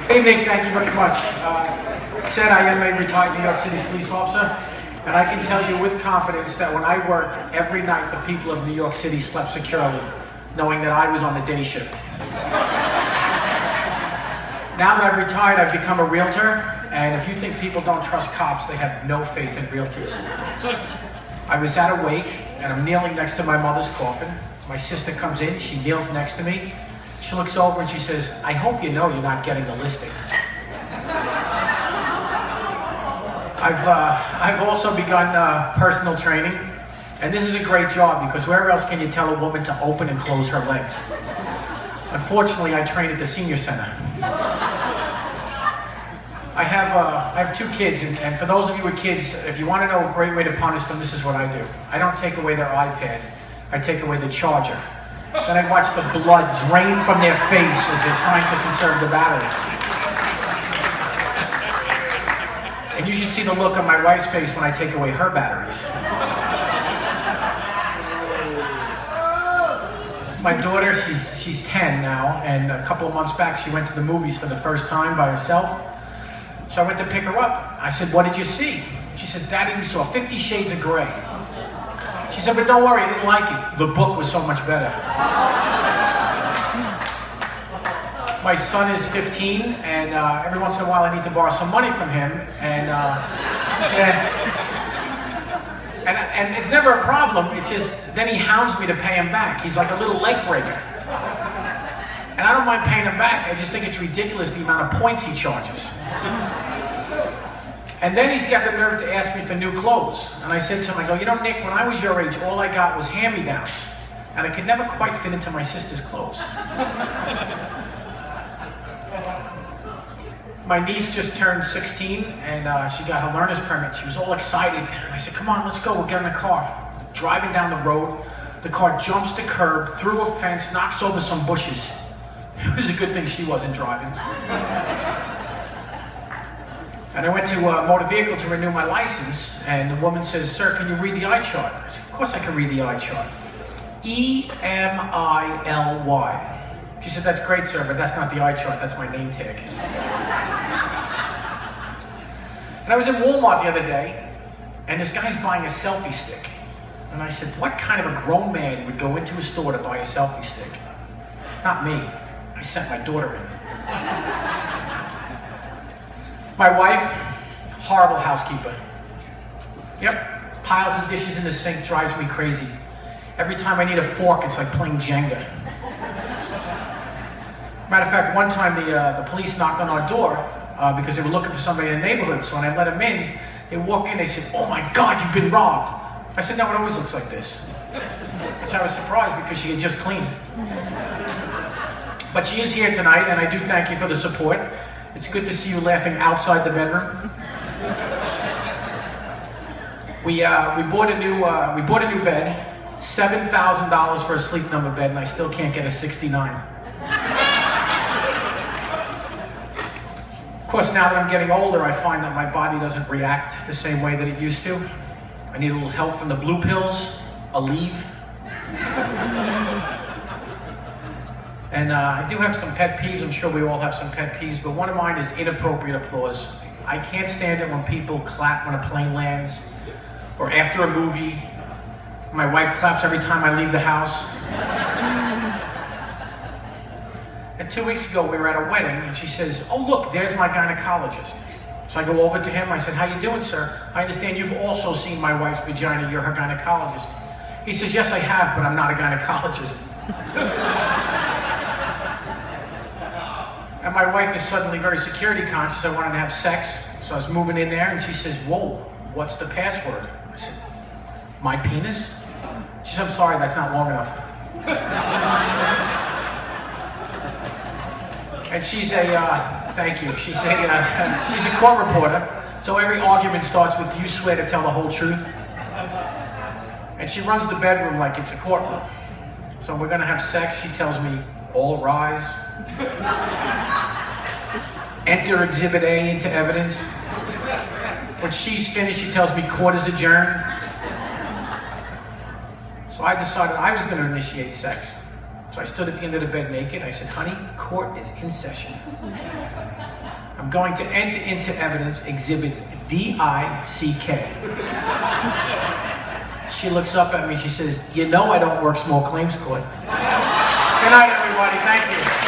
Hey Nick, thank you very much. Said I am a retired New York City police officer, and I can tell you with confidence that when I worked, every night the people of New York City slept securely, knowing that I was on the day shift. Now that I've retired, I've become a realtor, and if you think people don't trust cops, they have no faith in realtors. I was at a wake, and I'm kneeling next to my mother's coffin. My sister comes in, she kneels next to me. She looks over and she says, "I hope you know you're not getting the listing." I've also begun personal training, and this is a great job because where else can you tell a woman to open and close her legs? Unfortunately, I train at the senior center. I have 2 kids, and for those of you with kids, if you want to know a great way to punish them, this is what I do. I don't take away their iPad, I take away the charger. Then I watch the blood drain from their face as they're trying to conserve the battery. And you should see the look on my wife's face when I take away her batteries. My daughter, she's 10 now, and a couple of months back she went to the movies for the first time by herself. So I went to pick her up. I said, "What did you see?" She says, "Daddy, we saw 50 Shades of Grey." She said, "But don't worry, I didn't like it. The book was so much better." My son is 15, and every once in a while I need to borrow some money from him, and it's never a problem. It's just then he hounds me to pay him back. He's like a little leg breaker, and I don't mind paying him back. I just think it's ridiculous the amount of points he charges. And then he's got the nerve to ask me for new clothes. And I said to him, I go, "You know, Nick, when I was your age, all I got was hand-me-downs. And I could never quite fit into my sister's clothes." My niece just turned 16, and she got her learner's permit. She was all excited. And I said, "Come on, let's go, we'll get in the car." Driving down the road, the car jumps the curb, through a fence, knocks over some bushes. It was a good thing she wasn't driving. And I went to a motor vehicle to renew my license, and the woman says, "Sir, can you read the eye chart?" I said, "Of course I can read the eye chart. E-M-I-L-Y. She said, "That's great, sir, but that's not the eye chart, that's my name tag." And I was in Walmart the other day, and this guy's buying a selfie stick. And I said, "What kind of a grown man would go into a store to buy a selfie stick?" Not me. I sent my daughter in. My wife, horrible housekeeper. Yep, piles of dishes in the sink, drives me crazy. Every time I need a fork, it's like playing Jenga. Matter of fact, one time the police knocked on our door because they were looking for somebody in the neighborhood. So when I let them in, they walk in, they said, "Oh my God, you've been robbed." I said, "No, it always looks like this." Which I was surprised because she had just cleaned. But she is here tonight, and I do thank you for the support. It's good to see you laughing outside the bedroom. We bought a new bed, $7,000 for a sleep number bed, and I still can't get a 69. Of course, now that I'm getting older, I find that my body doesn't react the same way that it used to. I need a little help from the blue pills, Aleve. And I do have some pet peeves. I'm sure we all have some pet peeves, but one of mine is inappropriate applause. I can't stand it when people clap when a plane lands, or after a movie. My wife claps every time I leave the house. And 2 weeks ago, we were at a wedding, and she says, "Oh look, there's my gynecologist." So I go over to him, I said, "How you doing, sir? I understand you've also seen my wife's vagina, you're her gynecologist." He says, "Yes, I have, but I'm not a gynecologist." And my wife is suddenly very security conscious. I wanted to have sex, so I was moving in there, and she says, "Whoa, what's the password?" I said, "My penis?" She said, "I'm sorry, that's not long enough." And she's thank you, she's a court reporter, so every argument starts with, "Do you swear to tell the whole truth?" And she runs the bedroom like it's a courtroom. So we're gonna have sex, she tells me, "All rise. Enter Exhibit A into evidence." When she's finished, she tells me, "Court is adjourned." So I decided I was going to initiate sex. So I stood at the end of the bed naked. I said, "Honey, court is in session." I'm going to enter into evidence exhibits D-I-C-K. She looks up at me, she says, "You know I don't work small claims court." Good night, everybody. Thank you.